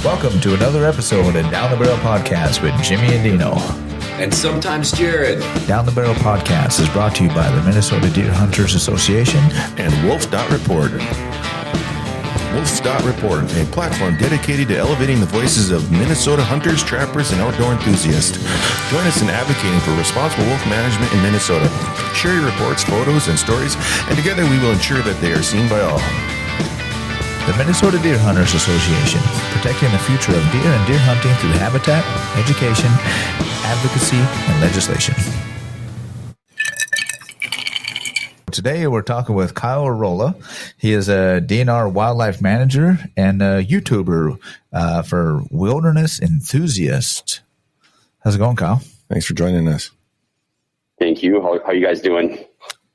Welcome to another episode of Down the Barrel Podcast with Jimmy and Dino. And sometimes Jared. Down the Barrel Podcast is brought to you by the Minnesota Deer Hunters Association and Wolf.Report. Wolf.Report, a platform dedicated to elevating the voices of Minnesota hunters, trappers, and outdoor enthusiasts. Join us in advocating for responsible wolf management in Minnesota. Share your reports, photos, and stories, and together we will ensure that they are seen by all. The Minnesota Deer Hunters Association, protecting the future of deer and deer hunting through habitat, education, advocacy, and legislation. Today we're talking with Kyle Arola. He is a DNR wildlife manager and a YouTuber for Wilderness Enthusiast. How's it going, Kyle? Thanks for joining us. Thank you. How you guys doing?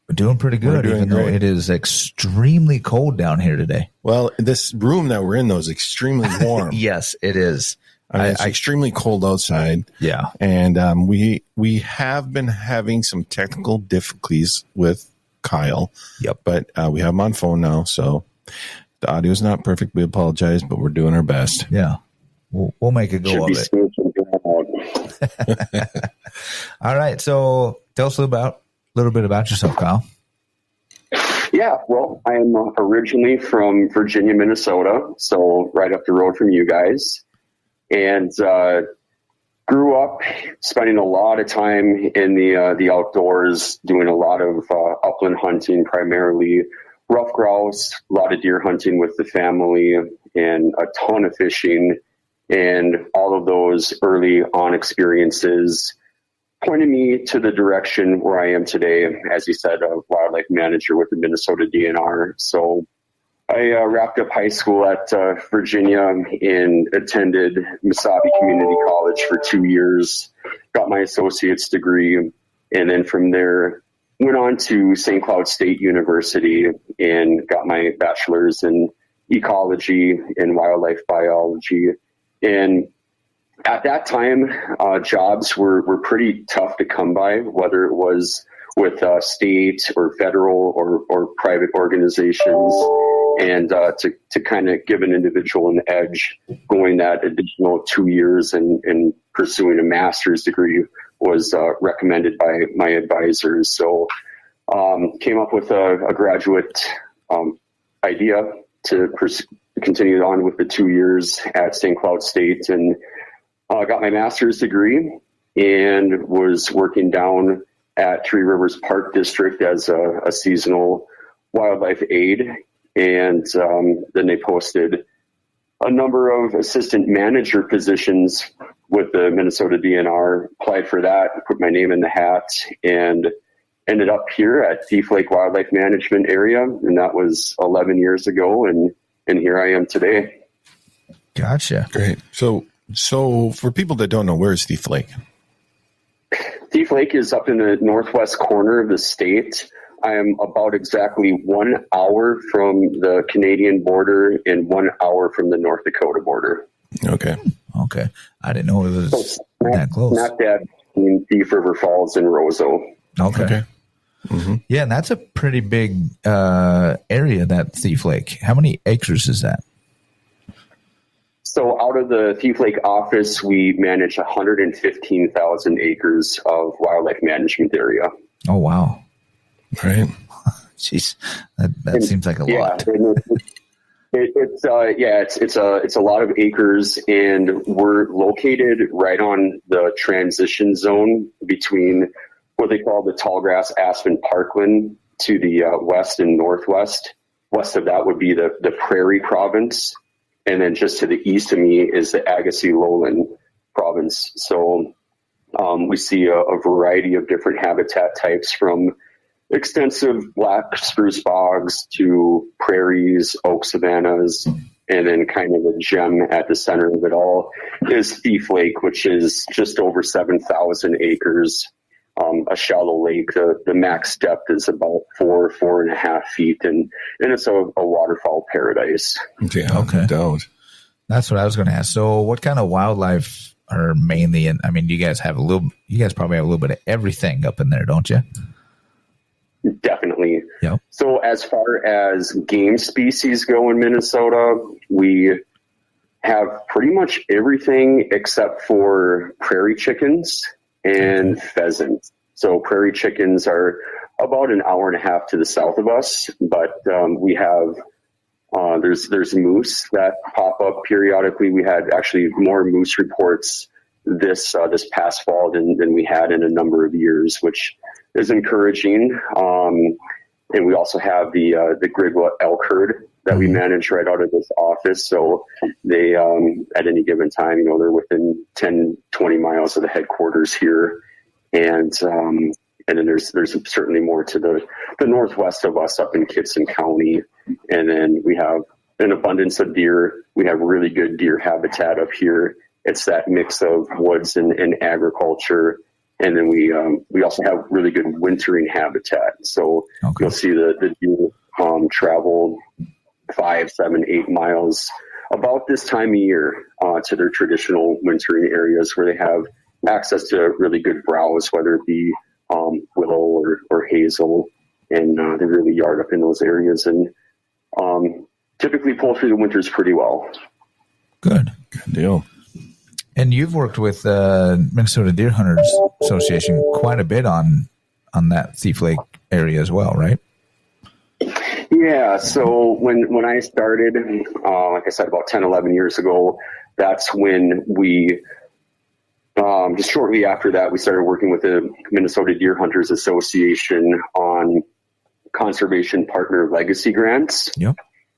We're doing pretty good, even though it is extremely cold down here today. Well, this room that we're in, though, is extremely warm. Yes, it is. It's extremely cold outside. Yeah. And we have been having some technical difficulties with Kyle. Yep. But we have him on phone now, so the audio is not perfect. We apologize, but we're doing our best. Yeah. We'll make a go of it. All right. So tell us a little bit about yourself, Kyle. Yeah, well, I'm originally from Virginia, Minnesota, so right up the road from you guys, and grew up spending a lot of time in the outdoors, doing a lot of upland hunting, primarily rough grouse, a lot of deer hunting with the family, and a ton of fishing, and all of those early on experiences pointed me to the direction where I am today, as you said, a wildlife manager with the Minnesota DNR. So I wrapped up high school at Virginia and attended Mesabi Community College for 2 years, got my associate's degree, and then from there went on to St. Cloud State University and got my bachelor's in ecology and wildlife biology. And at that time, jobs were pretty tough to come by, whether it was with state or federal or private organizations. And to kind of give an individual an edge, going that additional 2 years and pursuing a master's degree was recommended by my advisors. So came up with a graduate idea to continue on with the 2 years at St. Cloud State, and got my master's degree and was working down at Three Rivers Park District as a seasonal wildlife aide. And then they posted a number of assistant manager positions with the Minnesota DNR, applied for that, put my name in the hat, and ended up here at Thief Lake Wildlife Management Area. And that was 11 years ago. And here I am today. Gotcha. Great. So for people that don't know, where is Thief Lake? Thief Lake is up in the northwest corner of the state. I am about exactly 1 hour from the Canadian border and 1 hour from the North Dakota border. Okay. Okay. I didn't know it was that close. Not that between Thief River Falls and Roseau. Okay. Mm-hmm. Yeah, and that's a pretty big area, that Thief Lake. How many acres is that? So out of the Thief Lake office, we manage 115,000 acres of wildlife management area. Oh, wow. Right. Jeez, that seems like a lot. It's a lot of acres, and we're located right on the transition zone between what they call the Tallgrass Aspen Parkland to the west and northwest. West of that would be the Prairie Province. And then just to the east of me is the Agassiz Lowland Province. So we see a variety of different habitat types, from extensive black spruce bogs to prairies, oak savannas, and then kind of the gem at the center of it all is Thief Lake, which is just over 7,000 acres. A shallow lake. The max depth is about 4.5 feet, and it's a waterfowl paradise. Yeah, okay. That's what I was going to ask. So, what kind of wildlife are mainly in? I mean, you guys probably have a little bit of everything up in there, don't you? Definitely. Yep. So, as far as game species go in Minnesota, we have pretty much everything except for prairie chickens and pheasants. So prairie chickens are about an hour and a half to the south of us, but we have there's moose that pop up periodically. We had actually more moose reports this past fall than we had in a number of years, which is encouraging. And we also have the Gridwa elk herd that we manage right out of this office. So they, at any given time, they're within 10, 20 miles of the headquarters here. And then there's certainly more to the northwest of us up in Kitson County. And then we have an abundance of deer. We have really good deer habitat up here. It's that mix of woods and agriculture. And then we also have really good wintering habitat. So you'll see the deer travel 5, 7, 8 miles about this time of year to their traditional wintering areas where they have access to really good browse, whether it be willow or hazel, and they really yard up in those areas and typically pull through the winters pretty well. Good deal. And you've worked with Minnesota Deer Hunters Association quite a bit on that Thief Lake area as well, right? Yeah. So when I started, like I said, about 10, 11 years ago, that's when we, just shortly after that, we started working with the Minnesota Deer Hunters Association on conservation partner legacy grants. Yep.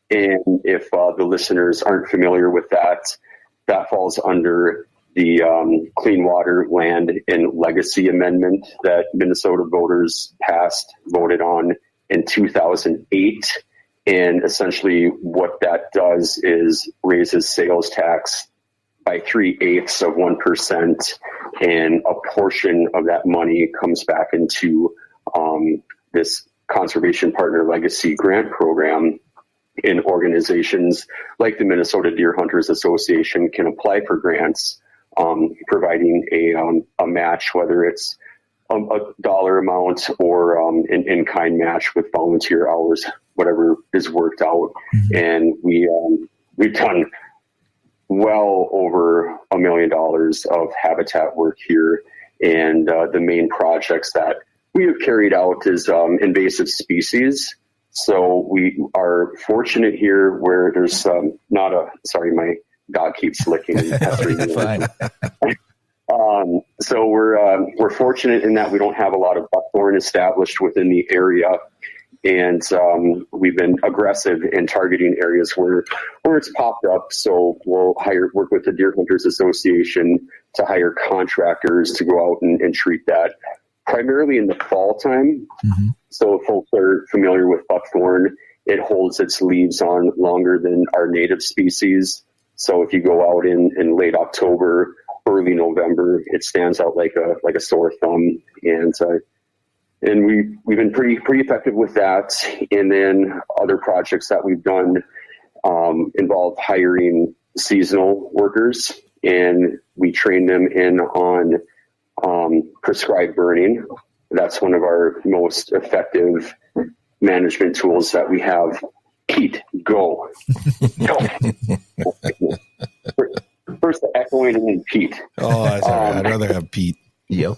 And if the listeners aren't familiar with that, that falls under the Clean Water, Land, and Legacy Amendment that Minnesota voters voted on in 2008. And essentially what that does is raises sales tax by 0.3%, and a portion of that money comes back into this Conservation Partner Legacy Grant Program. And organizations like the Minnesota Deer Hunters Association can apply for grants, providing a match, whether it's a dollar amount or an in-kind match with volunteer hours, whatever is worked out. Mm-hmm. And we've done well over $1 million of habitat work here. And the main projects that we have carried out is invasive species. So we are fortunate here where there's not a, sorry, my dog keeps licking and pestering me. So we're fortunate in that we don't have a lot of buckthorn established within the area. And we've been aggressive in targeting areas where it's popped up. So we'll work with the Deer Hunters Association to hire contractors to go out and treat that, primarily in the fall time. Mm-hmm. So if folks are familiar with buckthorn, it holds its leaves on longer than our native species. So if you go out in late October, early November, it stands out like a sore thumb. And we've been pretty effective with that. And then other projects that we've done involve hiring seasonal workers, and we train them in on prescribed burning. That's one of our most effective management tools that we have. Pete, go. Go. First the echoing and then Pete. Oh, that's all right. I'd rather have Pete. Yep.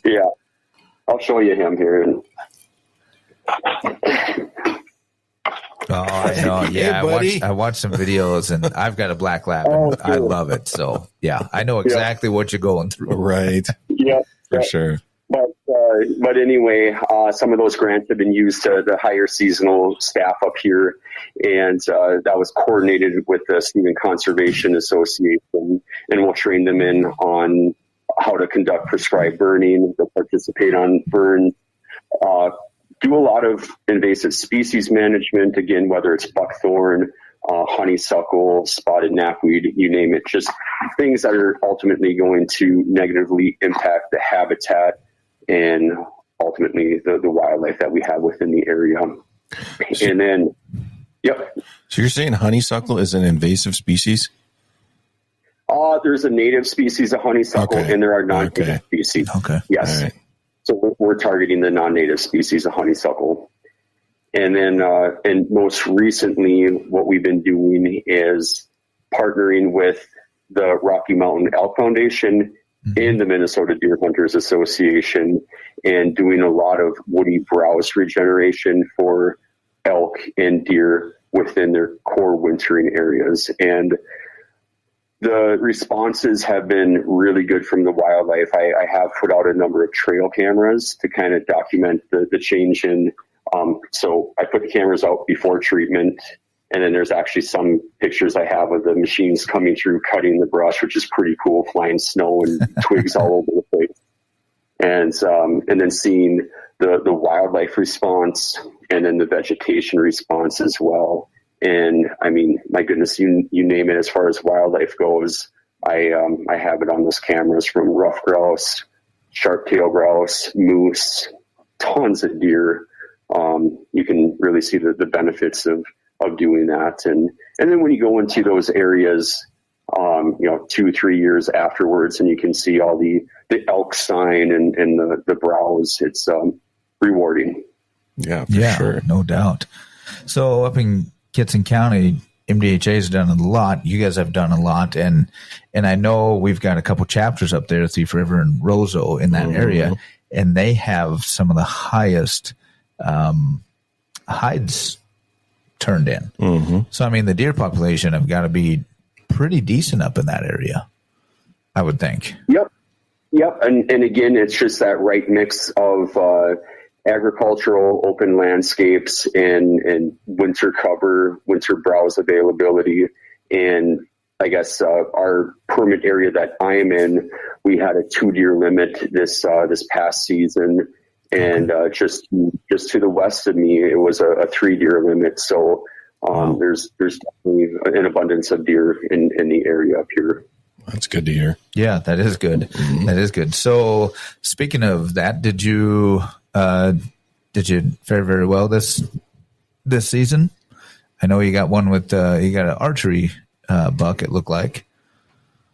Yeah. I'll show you him here. Oh, I know. Yeah, hey, I watched some videos, and I've got a black lab, and I love it. So, yeah, I know exactly what you're going through. Right. Yeah. For sure. But anyway, some of those grants have been used to hire seasonal staff up here, and that was coordinated with the Stephen Conservation Association, and we'll train them in on how to conduct prescribed burning, to participate on burn, do a lot of invasive species management, again, whether it's buckthorn, honeysuckle, spotted knapweed, you name it, just things that are ultimately going to negatively impact the habitat and ultimately the wildlife that we have within the area. And then, yep. So you're saying honeysuckle is an invasive species? There's a native species of honeysuckle, and there are non-native species. Okay. Yes. Right. So we're targeting the non-native species of honeysuckle. And then, and most recently, what we've been doing is partnering with the Rocky Mountain Elk Foundation and the Minnesota Deer Hunters Association, and doing a lot of woody browse regeneration for elk and deer within their core wintering areas. And the responses have been really good from the wildlife. I have put out a number of trail cameras to kind of document the change in. So I put the cameras out before treatment, and then there's actually some pictures I have of the machines coming through, cutting the brush, which is pretty cool, flying snow and twigs all over the place. And then seeing the wildlife response and then the vegetation response as well. And I mean, my goodness, you name it as far as wildlife goes. I have it on those cameras, from rough grouse, sharp-tailed grouse, moose, tons of deer. You can really see the benefits of doing that. And then when you go into those areas, 2-3 years afterwards, and you can see all the elk sign and the browse, it's rewarding. Yeah, for sure. No doubt. So up in Kitson County, MDHA has done a lot. You guys have done a lot. And I know we've got a couple chapters up there, Thief River and Roseau, in that area. And they have some of the highest hides turned in. So, I mean, the deer population have got to be pretty decent up in that area, I would think. Yep. And again, it's just that right mix of agricultural open landscapes and winter cover, winter browse availability. And I guess our permit area that I am in, we had a 2 deer limit this past season. And just to the west of me, it was a 3 deer limit. So there's definitely an abundance of deer in the area up here. That's good to hear. Yeah, that is good. That is good. So speaking of that, did you fare very well this season? I know you got one with you got an archery buck, it looked like.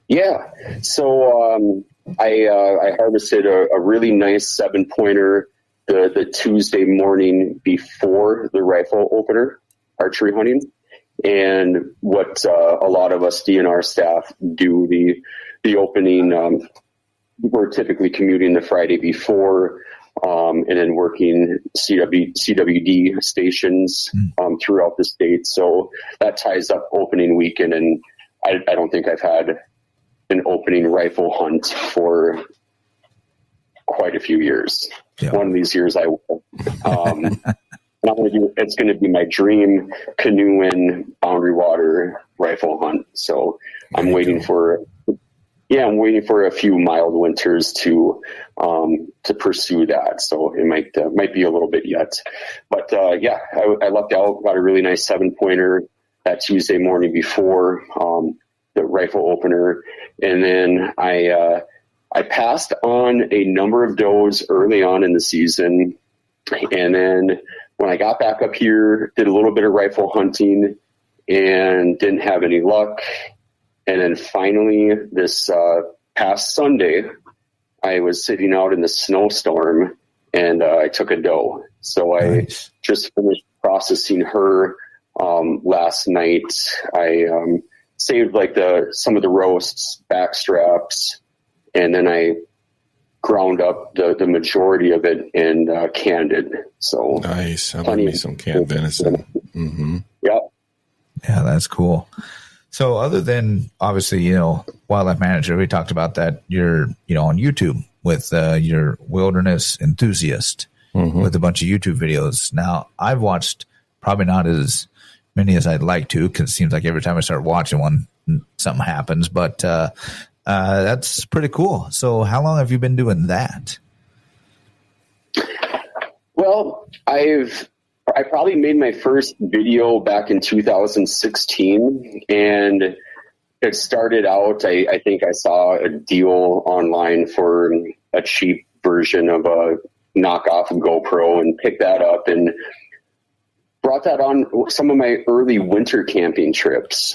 Yeah. So I harvested a really nice 7-pointer the Tuesday morning before the rifle opener archery hunting. And what a lot of us DNR staff do, the opening, we're typically commuting the Friday before, and then working CWD stations throughout the state. So that ties up opening weekend, and I don't think I've had an opening rifle hunt for quite a few years. Yeah. One of these years I will. It's going to be my dream canoe and boundary water rifle hunt. So I'm waiting for a few mild winters to pursue that. So it might be a little bit yet, but I lucked out, got a really nice 7-pointer that Tuesday morning before the rifle opener, and then I passed on a number of does early on in the season, and then when I got back up here, did a little bit of rifle hunting and didn't have any luck. And then finally this past Sunday, I was sitting out in the snowstorm and I took a doe. So I just finished processing her last night. I saved some of the roasts, back straps, and then I ground up the majority of it and canned it. So nice. I love me some canned venison. Yeah. Yeah, that's cool. So other than obviously, Wildlife Manager, we talked about that you're, on YouTube with your Wilderness Enthusiast with a bunch of YouTube videos. Now, I've watched probably not as many as I'd like to, because it seems like every time I start watching one, something happens. But that's pretty cool. So how long have you been doing that? Well, I probably made my first video back in 2016, and it started out, I think I saw a deal online for a cheap version of a knockoff GoPro and picked that up and brought that on some of my early winter camping trips.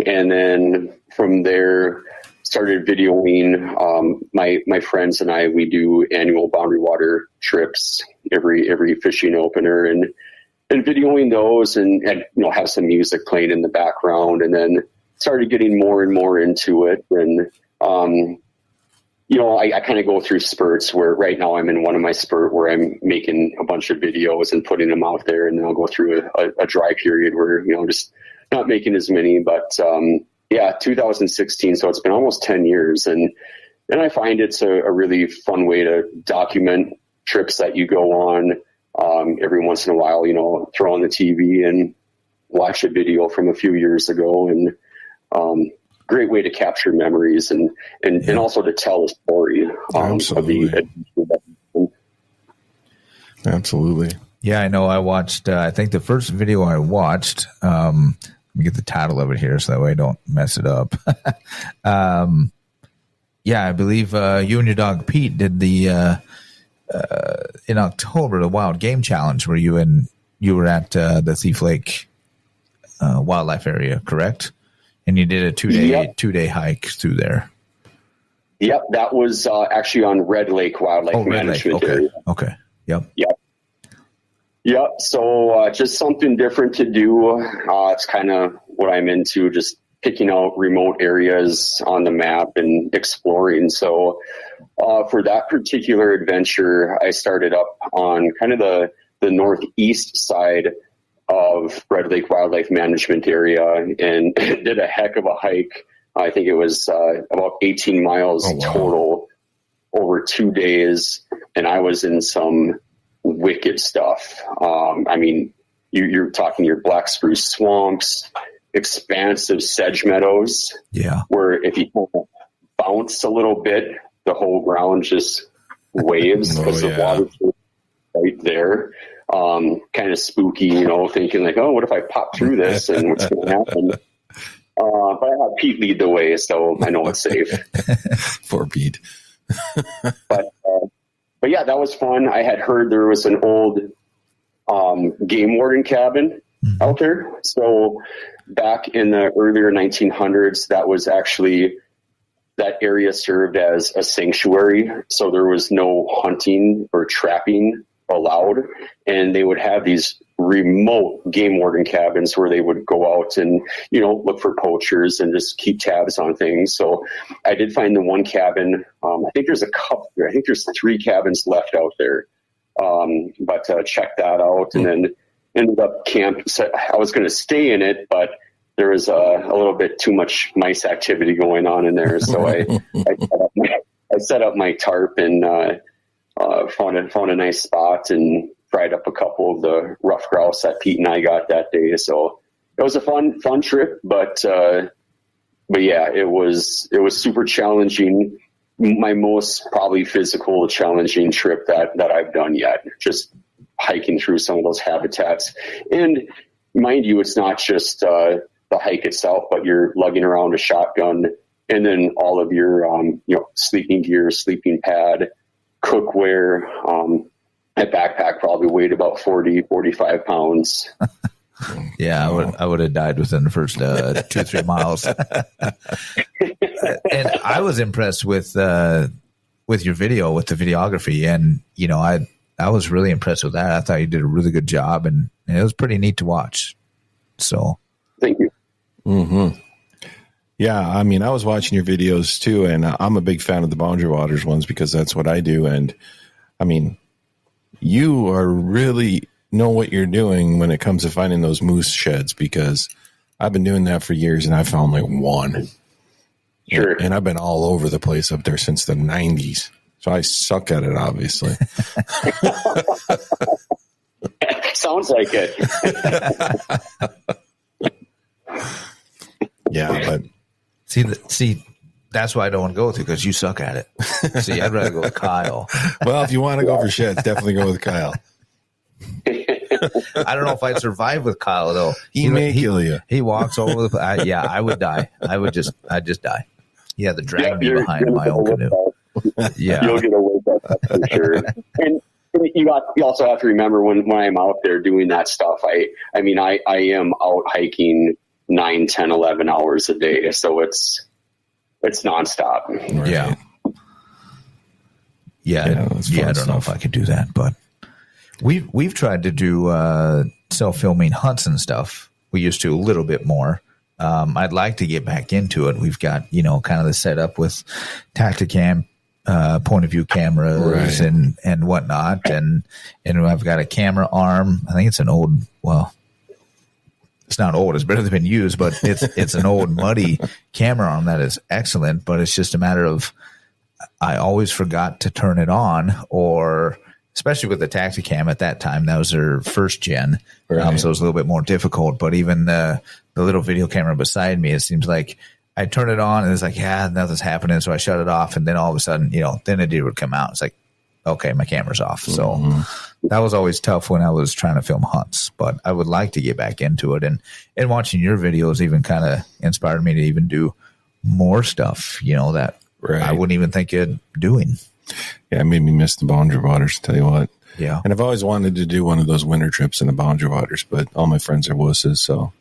And then from there, started videoing. My friends and I, we do annual boundary water trips every fishing opener, and videoing those and have some music playing in the background. And then started getting more and more into it. And, I kind of go through spurts where right now I'm in one of my spurt where I'm making a bunch of videos and putting them out there. And then I'll go through a dry period where, just not making as many, but, 2016. So it's been almost 10 years. And I find it's a really fun way to document trips that you go on. Every once in a while, throw on the TV and watch a video from a few years ago, and great way to capture memories and also to tell a story. Absolutely. Absolutely. Yeah, I know. I watched, I think the first video I watched, let me get the title of it here so that way I don't mess it up. I believe you and your dog Pete did the in October, the Wild Game Challenge, where you were at the Thief Lake wildlife area, correct? And you did a two-day hike through there. Yep, that was actually on Red Lake Wildlife Management area. Okay. Yep. So just something different to do. It's kind of what I'm into, just picking out remote areas on the map and exploring. So for that particular adventure, I started up on kind of the northeast side of Red Lake Wildlife Management area and did a heck of a hike. I think it was about 18 miles total over 2 days. And I was in some wicked stuff. You're talking your black spruce swamps, expansive sedge meadows, where if you bounce a little bit, the whole ground just waves because the water's right there. Kind of spooky, thinking like, oh, what if I pop through this and what's going to happen? But I had Pete lead the way, so I know it's safe. Poor Pete. But yeah, that was fun. I had heard there was an old game warden cabin out there. So back in the earlier 1900s, that area served as a sanctuary. So there was no hunting or trapping allowed. And they would have these remote game warden cabins where they would go out and, look for poachers and just keep tabs on things. So I did find the one cabin. I think there's there's 3 cabins left out there. But check that out and then ended up I was going to stay in it, but there was a little bit too much mice activity going on in there. So I set up my tarp and found a nice spot and fried up a couple of the rough grouse that Pete and I got that day. So it was a fun trip, but yeah, it was super challenging. My most probably physical challenging trip that I've done yet, just hiking through some of those habitats. And mind you, it's not just the hike itself, but you're lugging around a shotgun and then all of your sleeping gear, sleeping pad, cookware. My backpack probably weighed about 45 pounds. Yeah, I would have died within the first 2-3 miles. And I was impressed with your video, with the videography, and I was really impressed with that. I thought you did a really good job, and it was pretty neat to watch. So, thank you. Mm-hmm. Yeah, I was watching your videos too, and I'm a big fan of the Boundary Waters ones because that's what I do. And you are really know what you're doing when it comes to finding those moose sheds, because I've been doing that for years and I found like one. Sure. And I've been all over the place up there since the 90s. So I suck at it, obviously. Sounds like it. Yeah, but see, that's why I don't want to go with you, because you suck at it. See, I'd rather go with Kyle. Well, if you want to go for sheds, definitely go with Kyle. I don't know if I'd survive with Kyle though. He may kill you. He walks over the. I would die. I'd just die. Yeah, the drag me behind my own canoe. Yeah, you'll get away with that for sure. And you also have to remember when I'm out there doing that stuff. I am out hiking 9, 10, 11 hours a day, so it's nonstop. Right. Yeah. I don't know if I could do that, but we've tried to do self-filming hunts and stuff. We used to a little bit more, I'd like to get back into it. We've got, kind of the setup with Tacticam, point of view cameras and whatnot. And I've got a camera arm. I think it's an old, it's not old. It's barely been used, but it's an old muddy camera arm that is excellent. But it's just a matter of I always forgot to turn it on, or especially with the Tacticam at that time, that was their first gen, so it was a little bit more difficult. But even the little video camera beside me, it seems like I turn it on and it's like, nothing's happening. So I shut it off, and then all of a sudden, then a deer would come out. It's like, okay, my camera's off. So that was always tough when I was trying to film hunts, but I would like to get back into it. And watching your videos even kind of inspired me to even do more stuff, that I wouldn't even think of doing. Yeah, it made me miss the Boundary Waters, tell you what. Yeah. And I've always wanted to do one of those winter trips in the Boundary Waters, but all my friends are wusses, so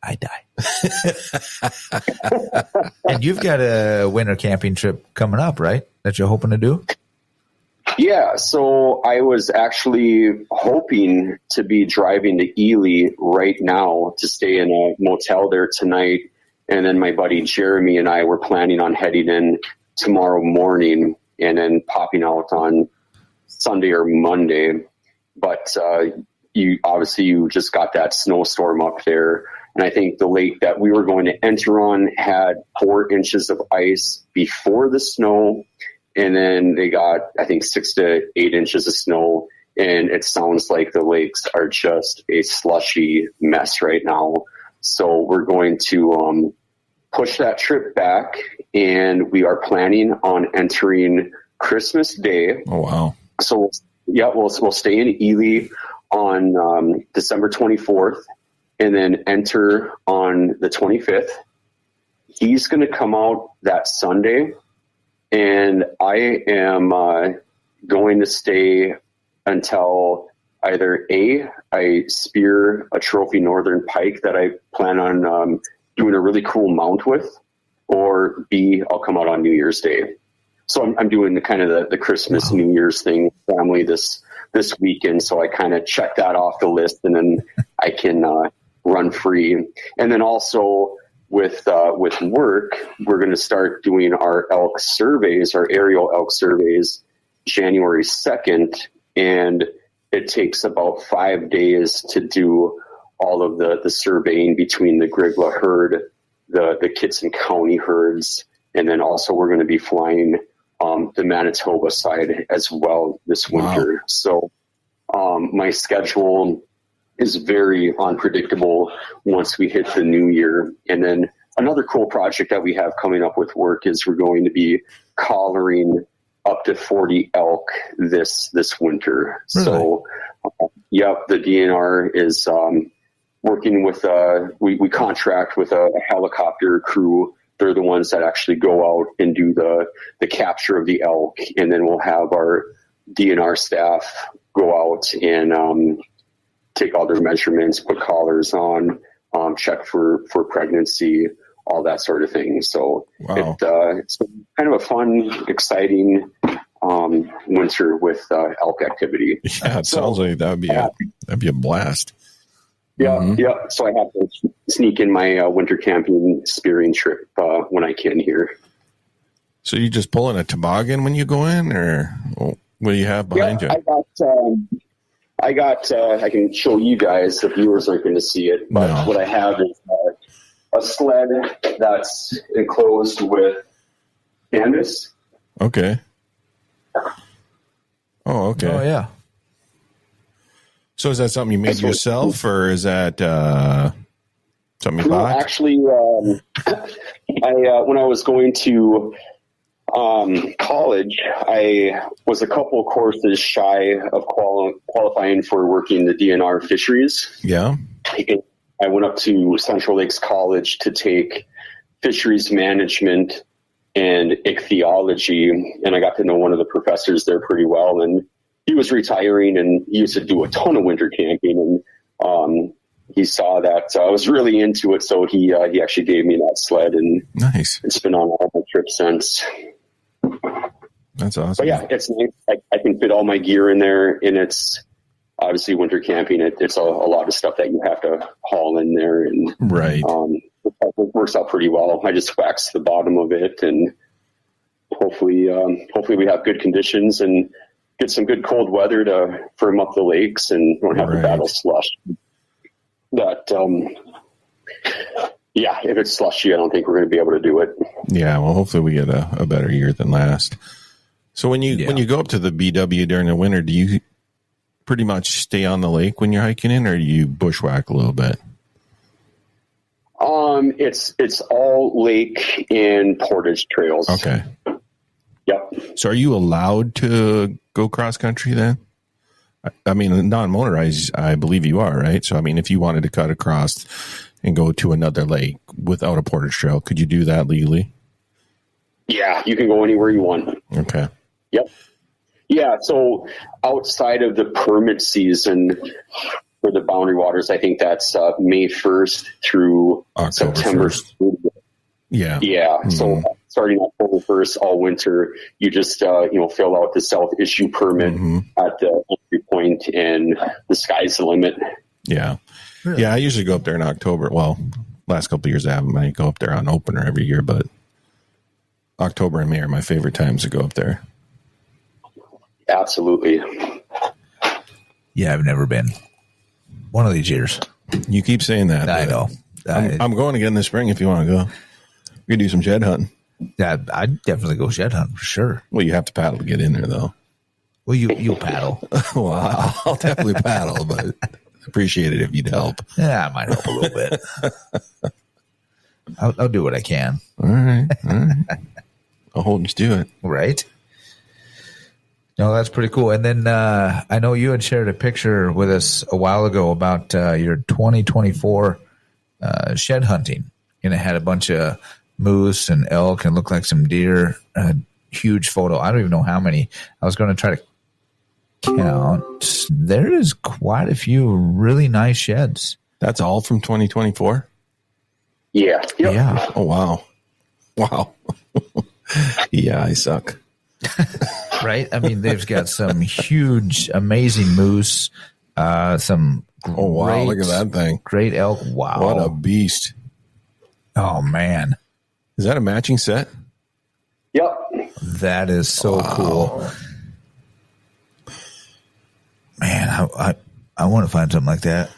I die. And you've got a winter camping trip coming up, right? That you're hoping to do? Yeah, so I was actually hoping to be driving to Ely right now to stay in a motel there tonight. And then my buddy Jeremy and I were planning on heading in tomorrow morning and then popping out on Sunday or Monday. But you just got that snowstorm up there. And I think the lake that we were going to enter on had 4 inches of ice before the snow. And then they got, I think, 6 to 8 inches of snow. And it sounds like the lakes are just a slushy mess right now. So we're going to push that trip back. And we are planning on entering Christmas Day. Oh, wow. So, we'll stay in Ely on December 24th and then enter on the 25th. He's going to come out that Sunday. And I am going to stay until either A, I spear a trophy northern pike that I plan on doing a really cool mount with, or B, I'll come out on New Year's Day. So I'm doing the Christmas, New Year's thing, family this weekend. So I kind of check that off the list, and then I can run free. And then also, with work, we're going to start doing our elk surveys, our aerial elk surveys, January 2nd. And it takes about 5 days to do all of the surveying between the Grigla herd, the Kitson County herds. And then also we're going to be flying the Manitoba side as well this winter. Wow. So my schedule is very unpredictable once we hit the new year. And then another cool project that we have coming up with work is we're going to be collaring up to 40 elk this winter. Really? So, the DNR is working with, we contract with a helicopter crew. They're the ones that actually go out and do the capture of the elk. And then we'll have our DNR staff go out and take all their measurements, put collars on, check for pregnancy, all that sort of thing. So it's kind of a fun, exciting winter with elk activity. Yeah, it sounds like that'd be a blast. Yeah, yeah. So I have to sneak in my winter camping spearing trip when I can here. So you just pulling a toboggan when you go in, or what do you have behind you? I can show you guys, the viewers aren't going to see it, but what I have is a sled that's enclosed with canvas. Okay. Oh, okay. Oh, yeah. So is that something you made yourself, or is that something you bought? Actually, when I was going to college, I was a couple of courses shy of qualifying for working the DNR fisheries. Yeah. I went up to Central Lakes College to take fisheries management and ichthyology, and I got to know one of the professors there pretty well, and he was retiring, and he used to do a ton of winter camping, and he saw that I was really into it, so he actually gave me that sled, and nice. It's been on all my trips since. That's awesome. But yeah, it's nice. I can fit all my gear in there, and it's obviously winter camping, it's a lot of stuff that you have to haul in there, and Right. it works out pretty well. I just wax the bottom of it, and hopefully we have good conditions and get some good cold weather to firm up the lakes and don't have to battle slush. That, if it's slushy, I don't think we're going to be able to do it. Yeah, well, hopefully we get a better year than last. So when you go up to the BW during the winter, do you pretty much stay on the lake when you're hiking in, or do you bushwhack a little bit? It's all lake and portage trails. Okay. Yep. So are you allowed to go cross country then? I mean, non-motorized, I believe you are, right? So, I mean, if you wanted to cut across and go to another lake without a portage trail, could you do that legally? Yeah, you can go anywhere you want. Okay. Yep. Yeah, so outside of the permit season for the Boundary Waters, I think that's May 1st through October September 1st. 1st. Yeah. Yeah. Mm-hmm. So starting October 1st, all winter, you just, fill out the self-issue permit at the entry point, and the sky's the limit. Yeah. Really? Yeah, I usually go up there in October. Well, last couple of years I haven't. I go up there on opener every year, but October and May are my favorite times to go up there. Absolutely. Yeah, I've never been. One of these years. You keep saying that. I know. I'm going again this spring if you want to go. We can do some shed hunting. Yeah, I'd definitely go shed hunting for sure. Well, you have to paddle to get in there, though. Well, you'll paddle. Well, I'll definitely paddle, but appreciate it if you'd help. Yeah, I might help a little bit. I'll do what I can. All right. I'll hold you to it. Right? No, that's pretty cool. And then I know you had shared a picture with us a while ago about your 2024 shed hunting, and it had a bunch of moose and elk and looked like some deer. A huge photo. I don't even know how many. I was going to try to count. There is quite a few really nice sheds. That's all from 2024? Yeah. Yep. Yeah. Oh, wow. Wow. Yeah, I suck. Right? I mean, they've got some huge, amazing moose, some great, oh, wow, look at that thing. Great elk. Wow. What a beast. Oh, man. Is that a matching set? Yep. That is so cool. Man, I want to find something like that.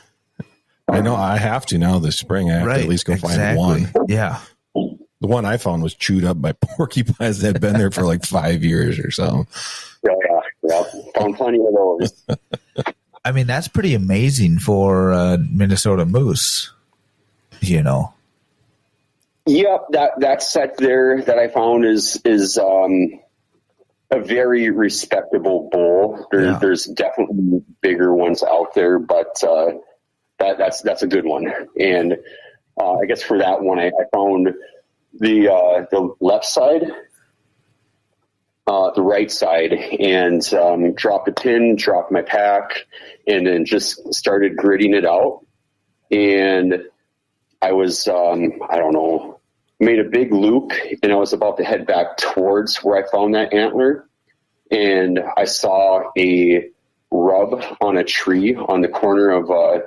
I know I have to now this spring. I have to at least go find one. Yeah. The one I found was chewed up by porcupines that had been there for like 5 years or so. Yeah. Found plenty of those. I mean, that's pretty amazing for Minnesota moose, you know. Yep, that set there that I found is a very respectable bull. There's definitely bigger ones out there, but that's a good one. And I guess for that one, I found the left side, the right side, and dropped a pin, dropped my pack, and then just started gritting it out. And I was, made a big loop, and I was about to head back towards where I found that antler. And I saw a rub on a tree on the corner of a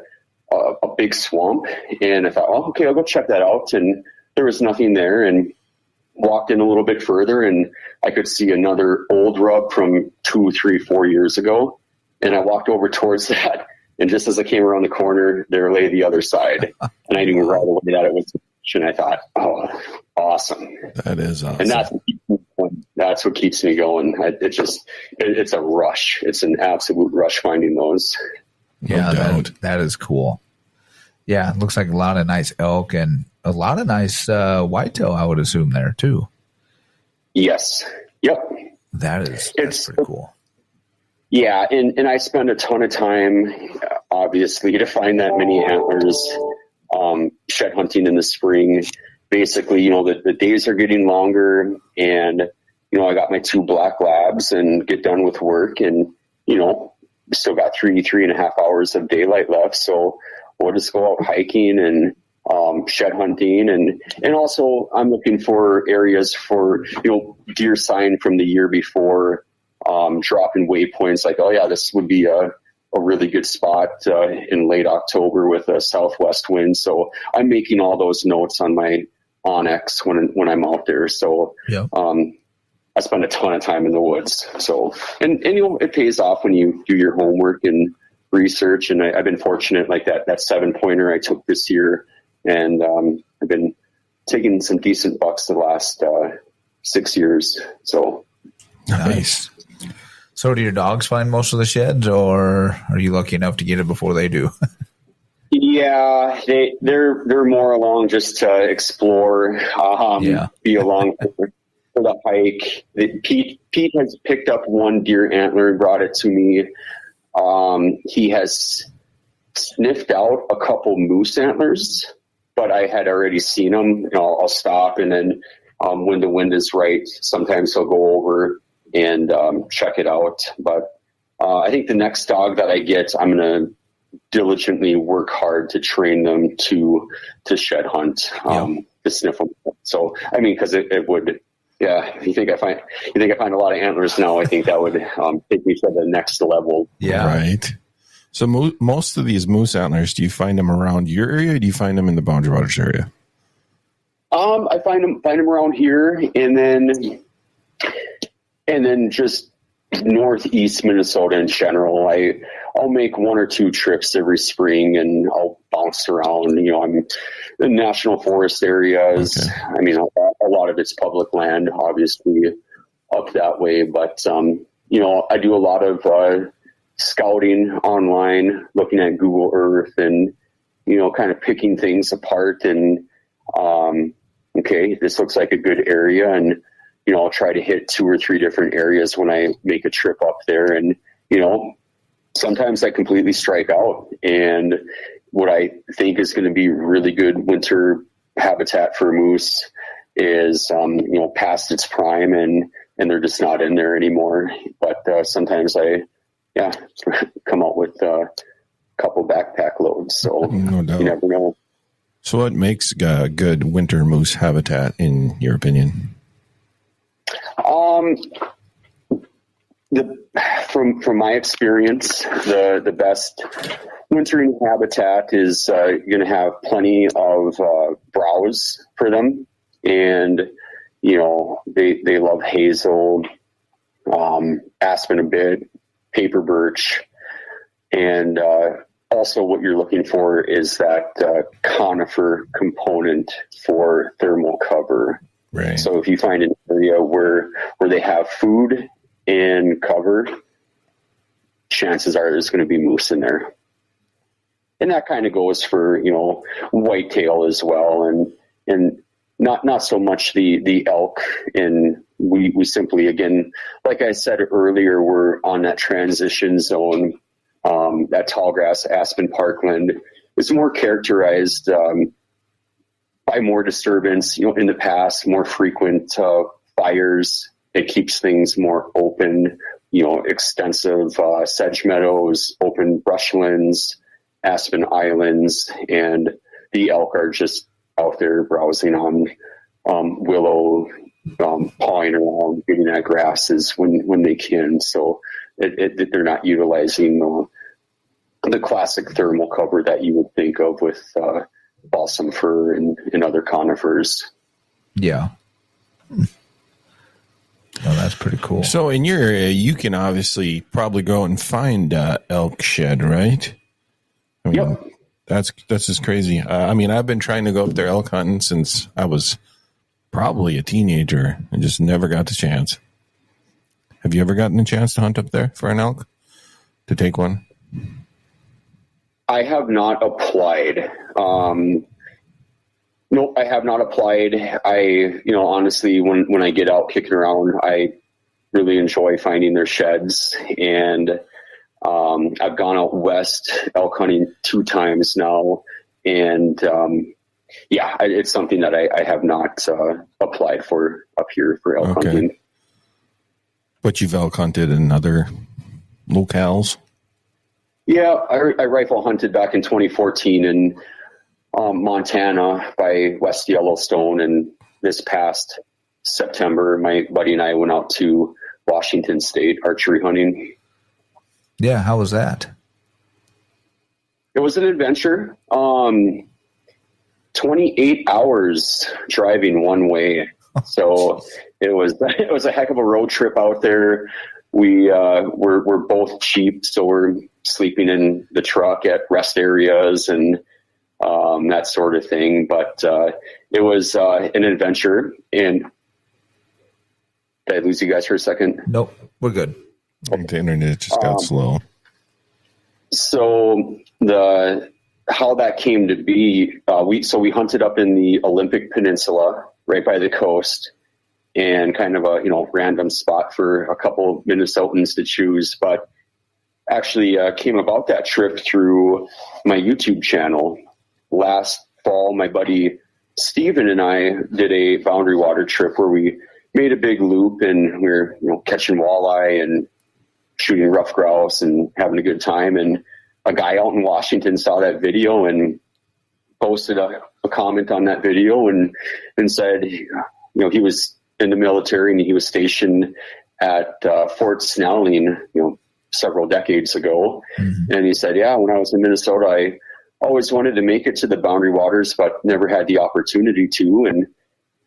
big swamp. And I thought, oh, okay, I'll go check that out. And there was nothing there, and walked in a little bit further, and I could see another old rub from 2, 3, 4 years ago. And I walked over towards that. And just as I came around the corner, there lay the other side. And I knew right away that it was, and I thought, oh, awesome. That is awesome. And that's what keeps me going. It's a rush. It's an absolute rush finding those. Yeah, that is cool. Yeah, it looks like a lot of nice elk and a lot of nice whitetail, I would assume, there too. Yes. Yep. That's pretty cool. Yeah, and I spend a ton of time, obviously, to find that many antlers. Shed hunting in the spring. Basically, the days are getting longer, and I got my 2 black labs and get done with work, and still got 3.5 hours of daylight left. So we'll just go out hiking and shed hunting, and also I'm looking for areas for deer sign from the year before, dropping waypoints like, oh yeah, this would be a a really good spot in late October with a southwest wind. So I'm making all those notes on my Onyx when I'm out there. So Yeah. I spend a ton of time in the woods. So, and it pays off when you do your homework and research. And I've been fortunate, like that 7-pointer I took this year, and I've been taking some decent bucks the last 6 years. So Nice. So do your dogs find most of the sheds, or are you lucky enough to get it before they do? yeah, they're more along just to explore, be along for the hike. Pete has picked up one deer antler and brought it to me. He has sniffed out a couple moose antlers, but I had already seen them. I'll stop, and then when the wind is right, sometimes he'll go over and check it out. But I think the next dog that I get, I'm going to diligently work hard to train them to shed hunt, to sniff them. So, I mean, because it would, if you think I find a lot of antlers now, I think that would take me to the next level. Yeah. Right. So most of these moose antlers, do you find them around your area, or do you find them in the Boundary Waters area? I find them around here, and then just northeast Minnesota in general. I'll make 1 or 2 trips every spring, and I'll bounce around. I'm in national forest areas. Okay. I mean, a lot of it's public land, obviously, up that way. But I do a lot of scouting online, looking at Google Earth, and kind of picking things apart. And okay, this looks like a good area, and I'll try to hit 2 or 3 different areas when I make a trip up there. And, sometimes I completely strike out. And what I think is going to be really good winter habitat for moose is, past its prime, and they're just not in there anymore. But sometimes I come out with a couple backpack loads. So No doubt. you never know. So what makes good winter moose habitat, in your opinion? From my experience, the best wintering habitat is going to have plenty of browse for them, and they love hazel, aspen a bit, paper birch, and also what you're looking for is that conifer component for thermal cover. Right. So if you find an area where they have food and cover, chances are there's going to be moose in there. And that kind of goes for, whitetail as well. And not so much the elk. And we simply, again, like I said earlier, we're on that transition zone. That tallgrass aspen parkland is more characterized by more disturbance, in the past, more frequent fires. It keeps things more open, extensive sedge meadows, open brushlands, aspen islands, and the elk are just out there browsing on willow, pawing around, getting at grasses when they can. So they're not utilizing the classic thermal cover that you would think of with balsam fir and other conifers. Yeah. Oh, that's pretty cool. So in your area, you can obviously probably go out and find elk shed, right? I mean, Yep. That's just crazy. I've been trying to go up there elk hunting since I was probably a teenager and just never got the chance. Have you ever gotten a chance to hunt up there for an elk? To take one? I have not applied. Nope, I have not applied. Honestly, when I get out kicking around, I really enjoy finding their sheds. And I've gone out west elk hunting 2 times now. And it's something that I have not applied for up here for elk hunting. But you've elk hunted in other locales? Yeah, I rifle hunted back in 2014 in Montana by West Yellowstone, and this past September, my buddy and I went out to Washington State archery hunting. Yeah, how was that? It was an adventure. 28 hours driving one way. So it was a heck of a road trip out there. We're both cheap, so we're sleeping in the truck at rest areas and that sort of thing. But it was an adventure. And did I lose you guys for a second? Nope, we're good. The internet just got slow. So how that came to be, we hunted up in the Olympic Peninsula, right by the coast, and kind of a random spot for a couple Minnesotans to choose. But actually came about that trip through my YouTube channel. Last fall, my buddy Steven and I did a boundary water trip where we made a big loop, and we were catching walleye and shooting rough grouse and having a good time. And a guy out in Washington saw that video and posted a comment on that video and said, he was in the military and he was stationed at Fort Snelling, several decades ago. Mm-hmm. And he said, yeah, when I was in Minnesota, I always wanted to make it to the boundary waters, but never had the opportunity to. And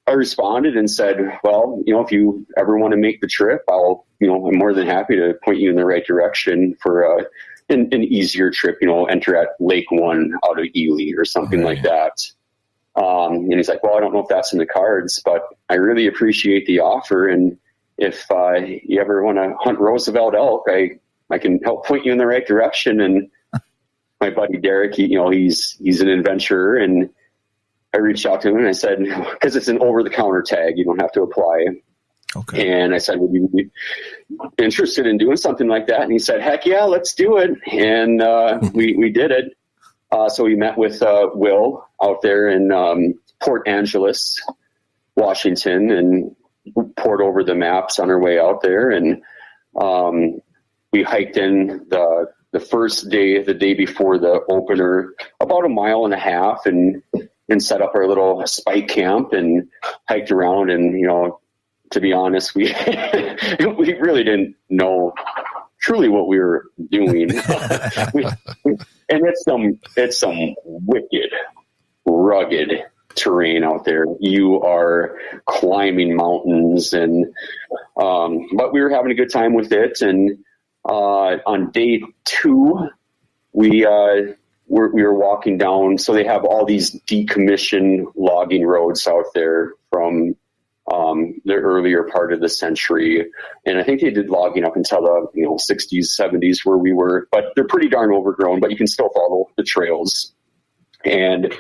I responded and said, well, if you ever want to make the trip, I'm more than happy to point you in the right direction for an easier trip, enter at Lake One out of Ely or something like that. And he's like, well, I don't know if that's in the cards, but I really appreciate the offer. And if you ever want to hunt Roosevelt elk, I can help point you in the right direction. And my buddy Derek, he's an adventurer, and I reached out to him and I said, because it's an over-the-counter tag, you don't have to apply. Okay. And I said, would you be interested in doing something like that? And he said, heck yeah, let's do it. And we did it. So we met with Will out there in Port Angeles, Washington, and poured over the maps on our way out there. And we hiked in the first day, the day before the opener, about 1.5 miles, and set up our little spike camp and hiked around. And, to be honest, we really didn't know truly what we were doing. And it's some wicked, rugged terrain out there. You are climbing mountains, and but we were having a good time with it. And on day 2, we were walking down. So they have all these decommissioned logging roads out there from the earlier part of the century. And I think they did logging up until the 60s, 70s where we were, but they're pretty darn overgrown, but you can still follow the trails. And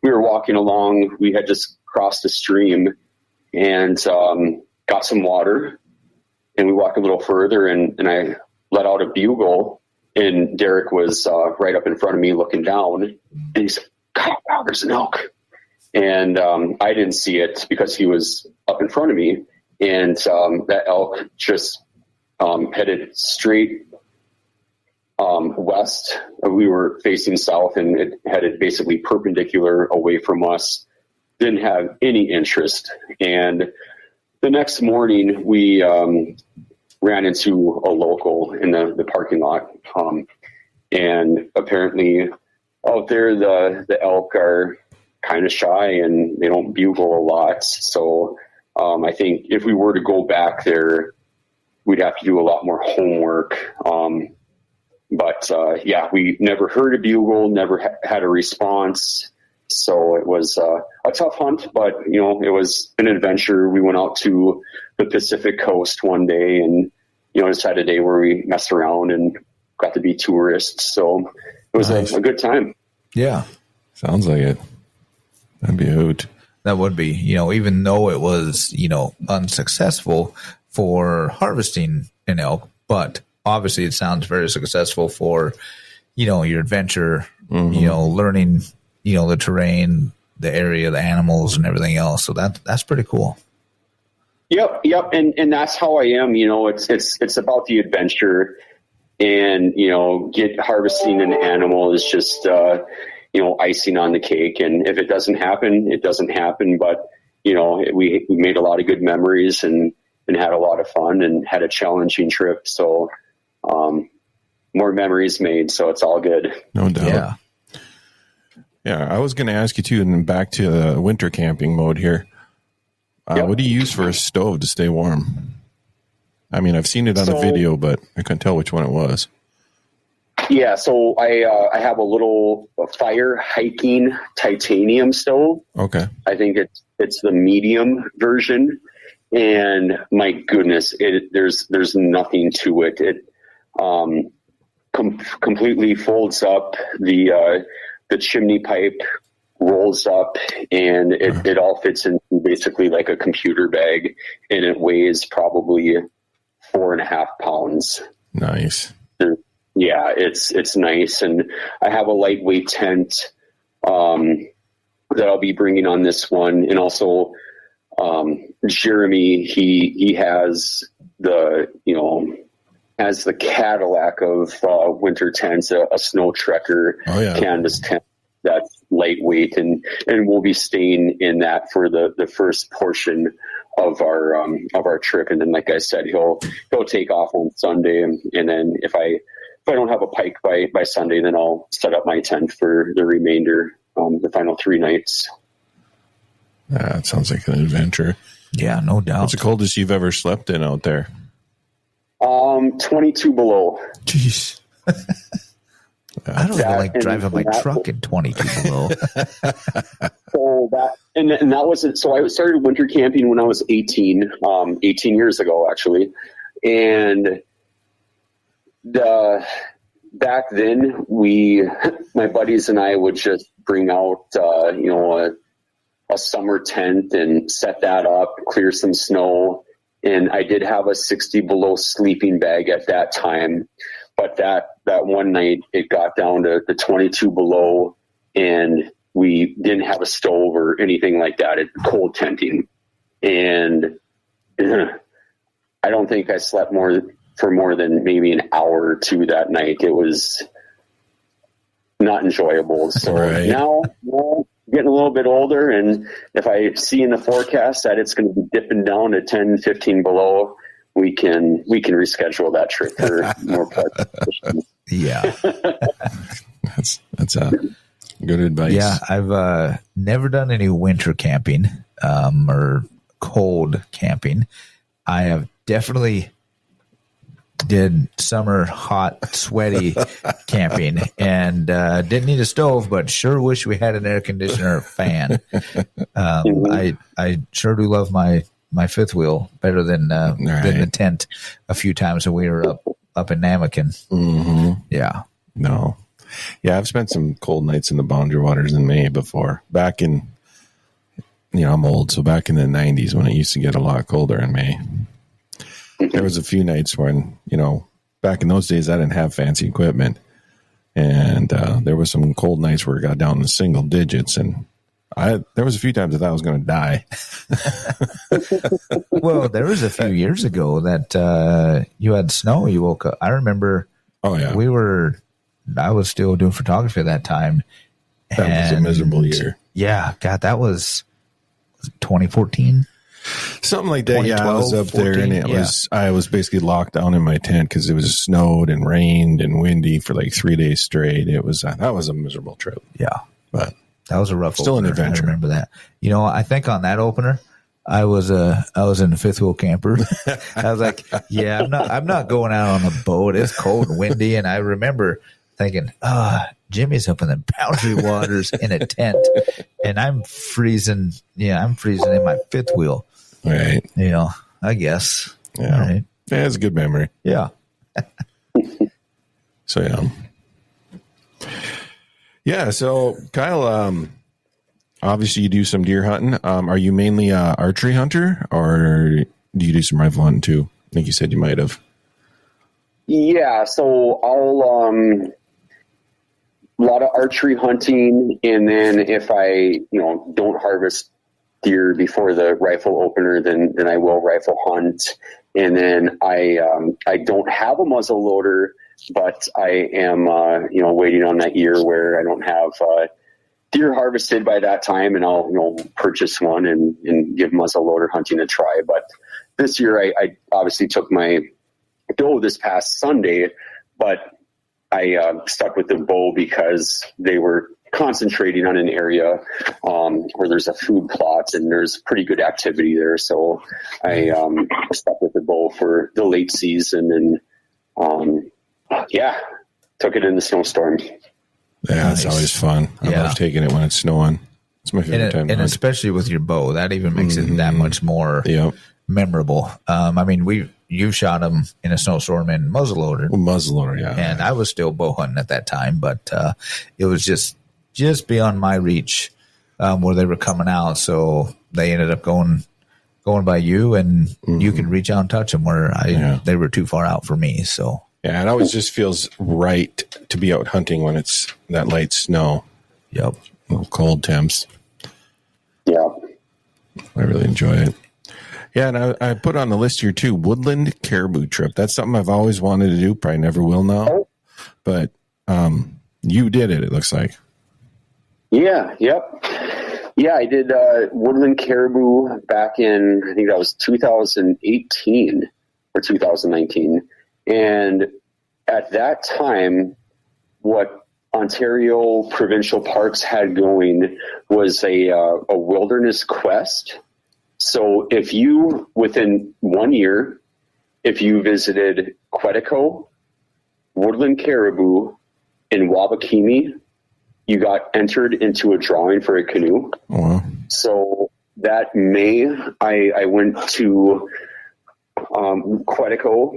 we were walking along. We had just crossed a stream and got some water, and we walked a little further, and I let out a bugle, and Derek was right up in front of me looking down, and he said, "God, wow, there's an elk." And I didn't see it because he was up in front of me, and that elk just headed straight west. We were facing south, and it headed basically perpendicular away from us. Didn't have any interest. And the next morning, we ran into a local in the parking lot, and apparently out there the elk are kind of shy and they don't bugle a lot. So I think if we were to go back there, we'd have to do a lot more homework. But we never heard a bugle, never had a response. So it was a tough hunt, but it was an adventure. We went out to the Pacific Coast one day, and just had a day where we messed around and got to be tourists. So it was a good time. Yeah, sounds like it. That'd be a hoot. That would be, even though it was, unsuccessful for harvesting an elk, but obviously it sounds very successful for, your adventure, learning, the terrain, the area, the animals and everything else. So that's pretty cool. Yep. And that's how I am. It's about the adventure, and, harvesting an animal is just, icing on the cake. And if it doesn't happen, it doesn't happen. But, we made a lot of good memories and had a lot of fun and had a challenging trip. So, more memories made. So it's all good. No doubt. Yeah. Yeah, I was going to ask you too, and then back to winter camping mode here. What do you use for a stove to stay warm? I mean, I've seen it on a video, but I couldn't tell which one it was. Yeah, so I have a little fire hiking titanium stove. Okay. I think it's the medium version, and my goodness, there's nothing to it. It completely folds up. The chimney pipe rolls up, and it all fits in basically like a computer bag, and it weighs probably 4.5 pounds. Nice. Yeah, it's nice, and I have a lightweight tent that I'll be bringing on this one, and also Jeremy he has the Cadillac of winter tents, a snow trekker canvas tent that's lightweight, and we'll be staying in that for the first portion of our trip, and then like I said, he'll take off on Sunday, and then if I don't have a pike by Sunday, then I'll set up my tent for the remainder, the final 3 nights. That sounds like an adventure. Yeah, no doubt. What's the coldest you've ever slept in out there? 22 below. Jeez. I don't even like driving my truck in 22 below. So that wasn't. So I started winter camping when I was 18 years ago, actually, and back then my buddies and I would just bring out a summer tent and set that up, clear some snow, and I did have a 60 below sleeping bag at that time. But that one night it got down to the 22 below, and we didn't have a stove or anything like that. It cold tenting, and I don't think I slept for more than maybe an hour or two that night. It was not enjoyable. So now getting a little bit older, and if I see in the forecast that it's going to be dipping down to 10, 15 below, we can reschedule that trip for more parts. Yeah. That's good advice. Yeah, I've never done any winter camping or cold camping. I have definitely did summer hot sweaty camping, and didn't need a stove, but sure wish we had an air conditioner or fan. I sure do love my fifth wheel better than the tent a few times when we were up in Namakan. Mm-hmm. Yeah. No. Yeah, I've spent some cold nights in the Boundary Waters in May before. Back in, I'm old, so back in the 90s when it used to get a lot colder in May. There was a few nights when, back in those days, I didn't have fancy equipment. And there was some cold nights where it got down to single digits. And there was a few times I thought I was going to die. Well, there was a few years ago that you had snow. You woke up. I remember. Oh, yeah. I was still doing photography at that time. That was a miserable year. Yeah. God, that was 2014. Something like that. Yeah, I was up 14, there, and I was basically locked down in my tent because it was snowed and rained and windy for like 3 days straight. That was a miserable trip. Yeah, but that was a rough. Still opener. An adventure. I remember that. I think on that opener, I was in a fifth wheel camper. I was like, yeah, I'm not going out on a boat. It's cold and windy, and I remember thinking, Jimmy's up in the Boundary Waters in a tent, and I'm freezing. Yeah, I'm freezing in my fifth wheel. Right. I guess. Yeah. Right. Yeah, it's a good memory. Yeah. So, yeah. Yeah. So, Kyle, obviously you do some deer hunting. Are you mainly a archery hunter, or do you do some rifle hunting too? I think you said you might have. Yeah. So I'll, a lot of archery hunting. And then if I, don't harvest deer before the rifle opener, then I will rifle hunt. And then I don't have a muzzle loader, but I am waiting on that year where I don't have deer harvested by that time, and I'll purchase one and give muzzle loader hunting a try. But this year I obviously took my doe this past Sunday, but I stuck with the bow because they were concentrating on an area where there's a food plot and there's pretty good activity there. So I stuck with the bow for the late season and took it in the snowstorm. Yeah, it's always fun. I love taking it when it's snowing. It's my favorite time. And especially with your bow, that even makes it that much more memorable. I mean, you shot them in a snowstorm in muzzleloader. Muzzleloader, yeah. And I was still bow hunting at that time, but it was just beyond my reach where they were coming out. So they ended up going by you, and you could reach out and touch them where they were too far out for me. So yeah, it always just feels right to be out hunting when it's that light snow. Yep. Little cold temps. Yeah. I really enjoy it. Yeah, and I put on the list here too, Woodland Caribou trip. That's something I've always wanted to do. Probably never will now. But you did it looks like. Yeah, yep. Yeah, I did Woodland Caribou back in, I think that was 2018 or 2019. And at that time, what Ontario Provincial Parks had going was a wilderness quest. So if you, within 1 year, if you visited Quetico, Woodland Caribou, and Wabakimi, you got entered into a drawing for a canoe. Oh, wow. So that May, I went to Quetico,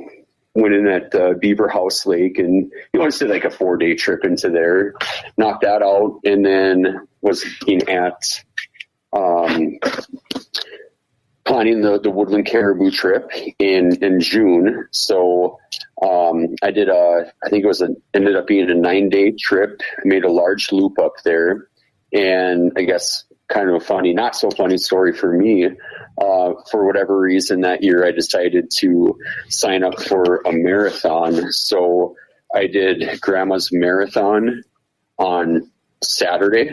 went in at Beaver House Lake, and just did like a 4-day trip into there, knocked that out, and then was looking at planning the Woodland Caribou trip in June. So I did ended up being a 9-day trip. I made a large loop up there, and I guess kind of a funny, not so funny story for me. For whatever reason that year, I decided to sign up for a marathon. So I did Grandma's Marathon on Saturday,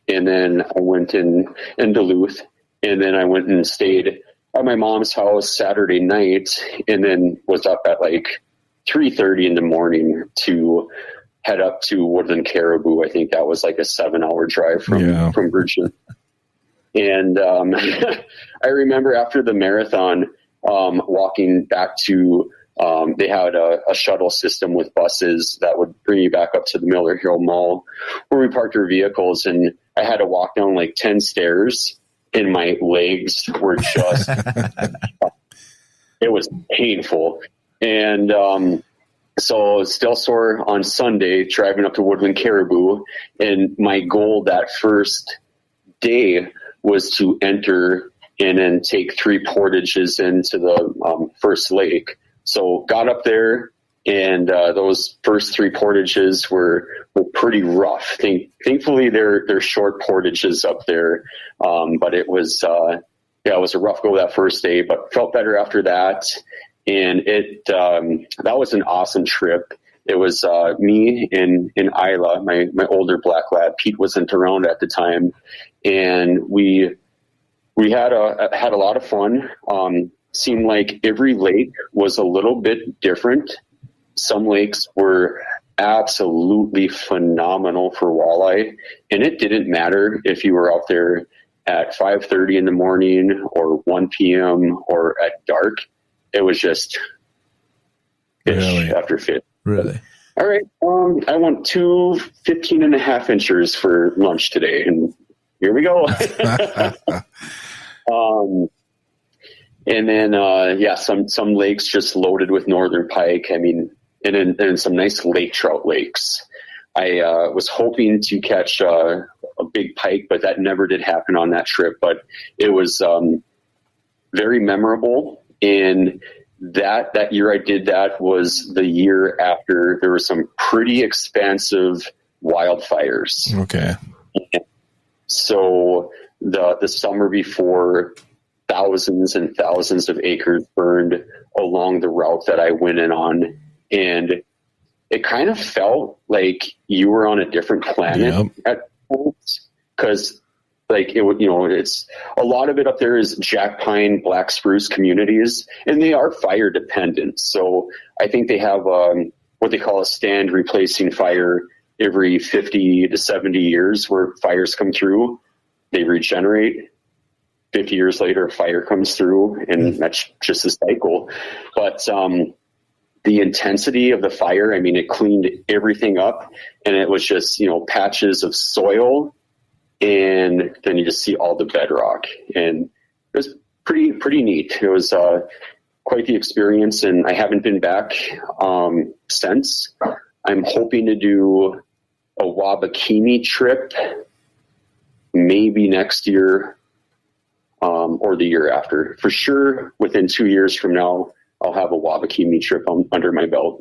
and then I went in Duluth, and then I went and stayed at my mom's house Saturday night, and then was up at like 3:30 in the morning to head up to Woodland Caribou. I think that was like a 7-hour drive from Virginia. And I remember after the marathon, walking back to, they had a shuttle system with buses that would bring you back up to the Miller Hill Mall where we parked our vehicles. And I had to walk down like 10 stairs, and my legs were just, it was painful. And so still sore on Sunday, driving up to Woodland Caribou. And my goal that first day was to enter and then take 3 portages into the first lake. So got up there, and those first 3 portages were pretty rough. Thankfully, they're short portages up there, but it was it was a rough go that first day, but felt better after that. And that was an awesome trip. It was me and Isla, my older black lab. Pete wasn't around at the time, and we had a lot of fun. Seemed like every lake was a little bit different. Some lakes were absolutely phenomenal for walleye, and it didn't matter if you were out there at 5:30 in the morning or 1 p.m. or at dark. It was just fish after fish. Really? All right. I want 2 15.5 inchers for lunch today, and here we go. And then, some lakes just loaded with northern pike. I mean, and some nice lake trout lakes. I was hoping to catch a big pike, but that never did happen on that trip. But it was very memorable. And that year I did that was the year after there were some pretty expansive wildfires. Okay. So the summer before, thousands and thousands of acres burned along the route that I went in on. And it kind of felt like you were on a different planet at points, because like it would, it's a lot of it up there is jack pine, black spruce communities, and they are fire dependent. So I think they have what they call a stand replacing fire every 50 to 70 years where fires come through, they regenerate. 50 years later, a fire comes through, and that's just a cycle. But the intensity of the fire, I mean, it cleaned everything up, and it was just, patches of soil, and then you just see all the bedrock, and it was pretty neat. It was quite the experience, and I haven't been back since. I'm hoping to do a Wabakimi trip maybe next year or the year after. For sure, within 2 years from now, I'll have a Wabakimi trip under my belt.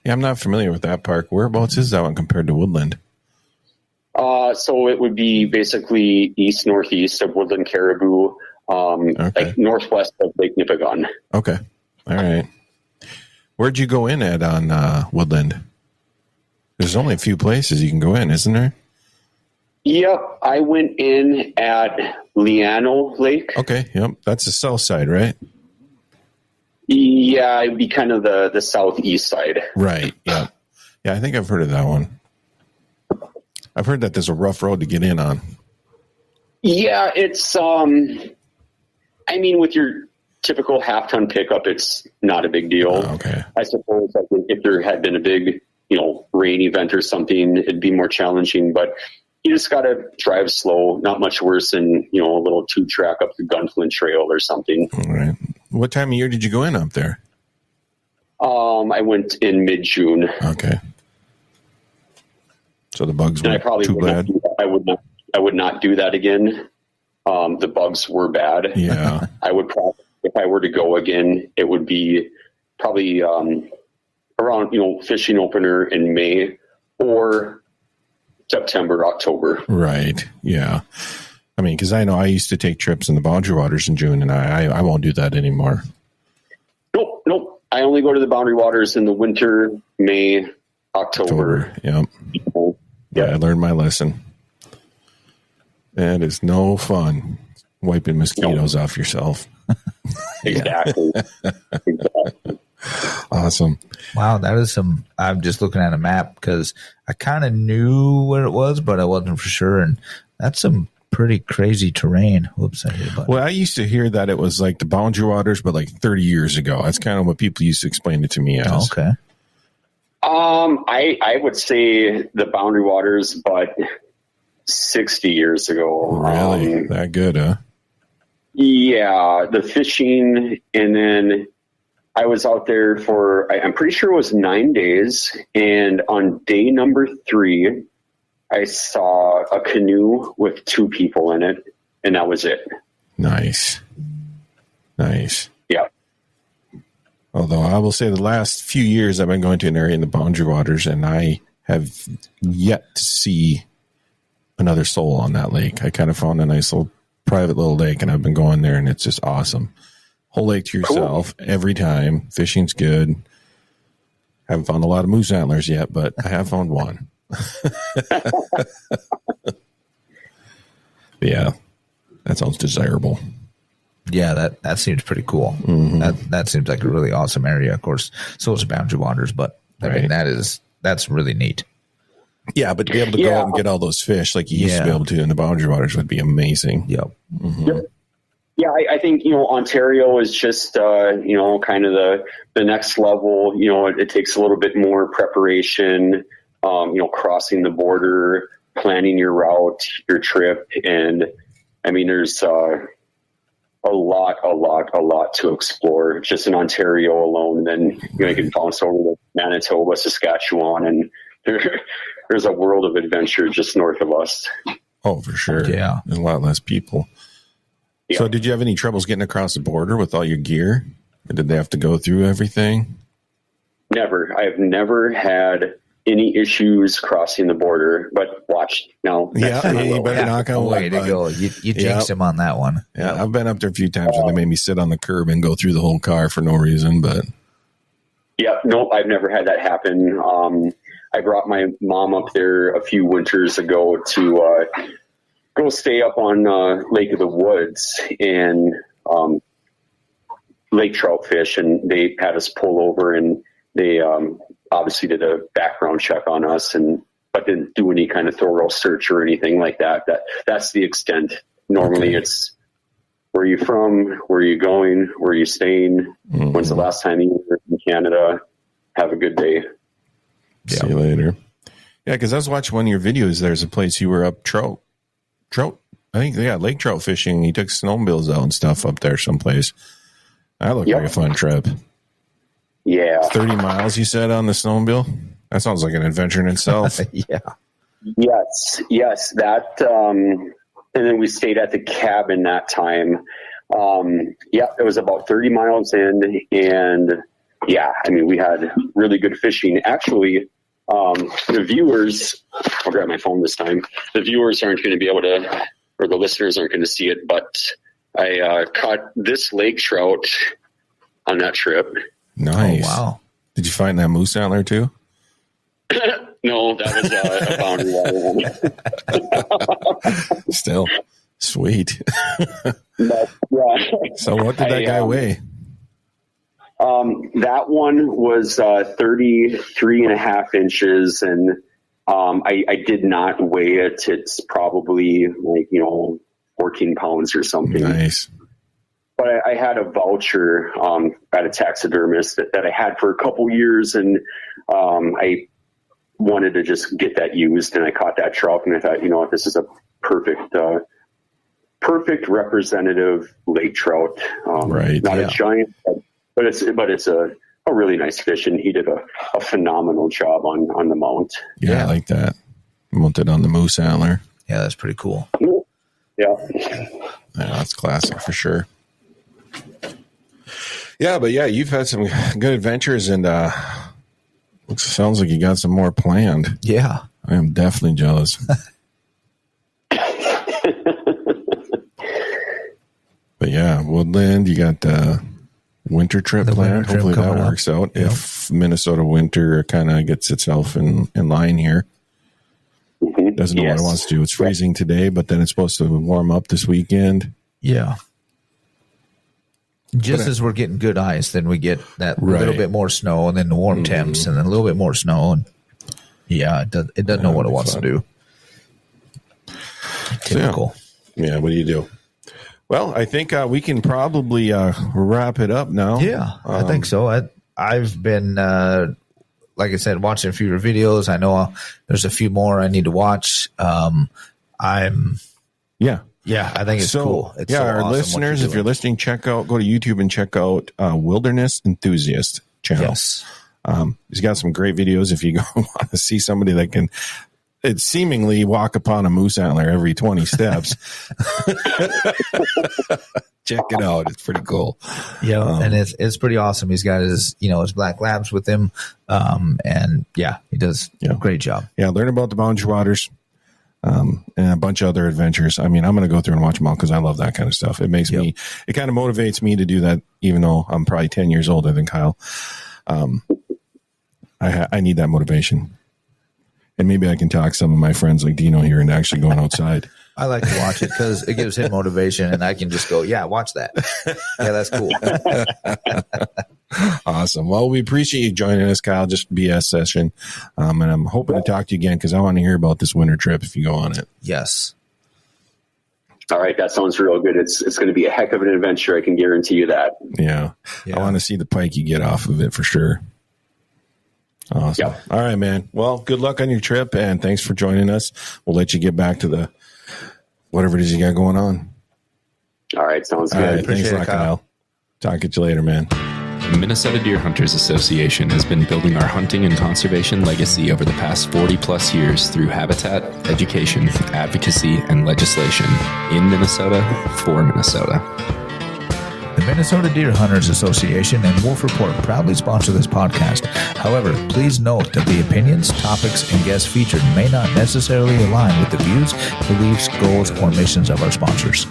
Yeah, I'm not familiar with that park. Whereabouts is that one compared to Woodland? So it would be basically east-northeast of Woodland Caribou, like northwest of Lake Nipigon. Okay. All right. Where'd you go in at on Woodland? There's only a few places you can go in, isn't there? Yep. I went in at Liano Lake. Okay. Yep. That's the south side, right? Yeah, it'd be kind of the southeast side. Right. Yeah. Yeah, I think I've heard of that one. I've heard that there's a rough road to get in on. Yeah, it's, I mean, with your typical half-ton pickup, it's not a big deal. Oh, okay. I suppose if there had been a big, rain event or something, it'd be more challenging, but you just got to drive slow, not much worse than, a little 2-track up the Gunflint Trail or something. All right. What time of year did you go in up there? I went in mid-June. Okay. So the bugs were too bad? I would not do that again. The bugs were bad. Yeah. I would probably, if I were to go again, it would be probably around, fishing opener in May or September, October. Right. Yeah. I mean, because I know I used to take trips in the Boundary Waters in June, and I won't do that anymore. Nope. I only go to the Boundary Waters in the winter, May, October. Yep. Yeah, I learned my lesson. That is no fun wiping mosquitoes off yourself. Exactly. Awesome. Wow, that is some. I'm just looking at a map because I kind of knew where it was, but I wasn't for sure. And that's some pretty crazy terrain. Whoops, I hit a button. Well, I used to hear that it was like the Boundary Waters, but like 30 years ago. That's kind of what people used to explain it to me as. Okay. I would say the Boundary Waters, but 60 years ago. Really? That good, huh? Yeah, the fishing, and then I was out there for, I'm pretty sure it was 9 days, and on day number 3, I saw a canoe with 2 people in it, and that was it. Nice. Yeah. Although I will say the last few years I've been going to an area in the Boundary Waters, and I have yet to see another soul on that lake. I kind of found a nice little private little lake, and I've been going there, and it's just awesome. Whole lake to yourself every time. Fishing's good. Haven't found a lot of moose antlers yet, but I have found one. Yeah, that sounds desirable. Yeah, that seems pretty cool. Mm-hmm. That seems like a really awesome area. Of course, so is Boundary Waters, but I mean that's really neat. Yeah, but to be able to go out and get all those fish like you used to be able to in the Boundary Waters would be amazing. Yep. Mm-hmm. Yep. Yeah, I think, Ontario is just, kind of the next level. It takes a little bit more preparation, crossing the border, planning your route, your trip. And I mean, there's a lot to explore just in Ontario alone. And then, you can bounce over to Manitoba, Saskatchewan, and there's a world of adventure just north of us. Oh, for sure. Yeah. There's a lot less people. Yeah. So did you have any troubles getting across the border with all your gear? Or did they have to go through everything? Never. I've never had any issues crossing the border, but watch now. You better knock on wood. Way to go. You jinxed him on that one. Yeah, I've been up there a few times where they made me sit on the curb and go through the whole car for no reason, but. Yeah, nope, I've never had that happen. I brought my mom up there a few winters ago to go stay up on Lake of the Woods and lake trout fish, and they had us pull over, and they obviously did a background check on us, but but didn't do any kind of thorough search or anything like that. That's the extent. Normally it's, where are you from? Where are you going? Where are you staying? When's the last time you were in Canada? Have a good day. See you later. Yeah, because I was watching one of your videos. There's a place you were up trout. I think they got lake trout fishing. You took snowmobiles out and stuff up there someplace. That looked like a fun trip. Yeah. 30 miles, you said, on the snowmobile? That sounds like an adventure in itself. Yeah. Yes. That, and then we stayed at the cabin that time. It was about 30 miles in, and I mean, we had really good fishing. Actually, the viewers, I'll grab my phone this time. The viewers aren't going to be able to, or the listeners aren't going to see it, but I caught this lake trout on that trip. Nice. Oh, wow. Did you find that moose antler too? No, that was a boundary water one. Still, sweet. But, So what did that guy weigh? That one was 33 and a half inches, and I did not weigh it. It's probably 14 pounds or something. Nice. But I had a voucher at a taxidermist that I had for a couple years, and I wanted to just get that used, and I caught that trout, and I thought, this is a perfect representative lake trout. Right. Not a giant, but it's a really nice fish, and he did a phenomenal job on the mount. Yeah, I like that. Mounted on the moose antler. Yeah, that's pretty cool. Yeah. That's classic for sure. Yeah, but you've had some good adventures, and sounds like you got some more planned. Yeah. I am definitely jealous. But Woodland, you got winter trip planned. Hopefully that works out. Yep. If Minnesota winter kind of gets itself in line here. Doesn't know what it wants to do. It's freezing today, but then it's supposed to warm up this weekend. Yeah. Just as we're getting good ice, then we get that little bit more snow, and then the warm temps, and then a little bit more snow. And it doesn't know what it wants to do. Typical. So, what do you do? Well, I think we can probably wrap it up now. Yeah, I think so. I've been, like I said, watching a few of your videos. I know there's a few more I need to watch. I think it's cool. It's so our awesome listeners, if you're listening, go to YouTube and check out Wilderness Enthusiast channel. Yes. He's got some great videos. If you want to see somebody that can seemingly walk upon a moose antler every 20 steps, check it out. It's pretty cool. Yeah, and it's pretty awesome. He's got his black labs with him, and he does a great job. Yeah, learn about the boundary waters. And a bunch of other adventures. I mean, I'm going to go through and watch them all because I love that kind of stuff. It makes me, it kind of motivates me to do that, even though I'm probably 10 years older than Kyle. I need that motivation. And maybe I can talk some of my friends like Dino here into actually going outside. I like to watch it because it gives him motivation, and I can just go, watch that. Yeah, that's cool. Awesome. Well, we appreciate you joining us, Kyle. Just BS session. And I'm hoping to talk to you again because I want to hear about this winter trip if you go on it. Yes. All right. That sounds real good. It's going to be a heck of an adventure. I can guarantee you that. Yeah. I want to see the pike you get off of it for sure. Awesome. Yep. All right, man. Well, good luck on your trip, and thanks for joining us. We'll let you get back to the whatever it is you got going on. All right. Sounds good. All right, thanks a lot, Kyle. Talk to you later, man. The Minnesota Deer Hunters Association has been building our hunting and conservation legacy over the past 40 plus years through habitat, education, advocacy, and legislation in Minnesota for Minnesota. The Minnesota Deer Hunters Association and Wolf Report proudly sponsor this podcast. However, please note that the opinions, topics, and guests featured may not necessarily align with the views, beliefs, goals, or missions of our sponsors.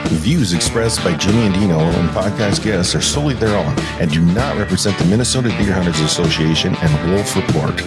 The views expressed by Jimmy and Dino and podcast guests are solely their own and do not represent the Minnesota Deer Hunters Association and Wolf Report.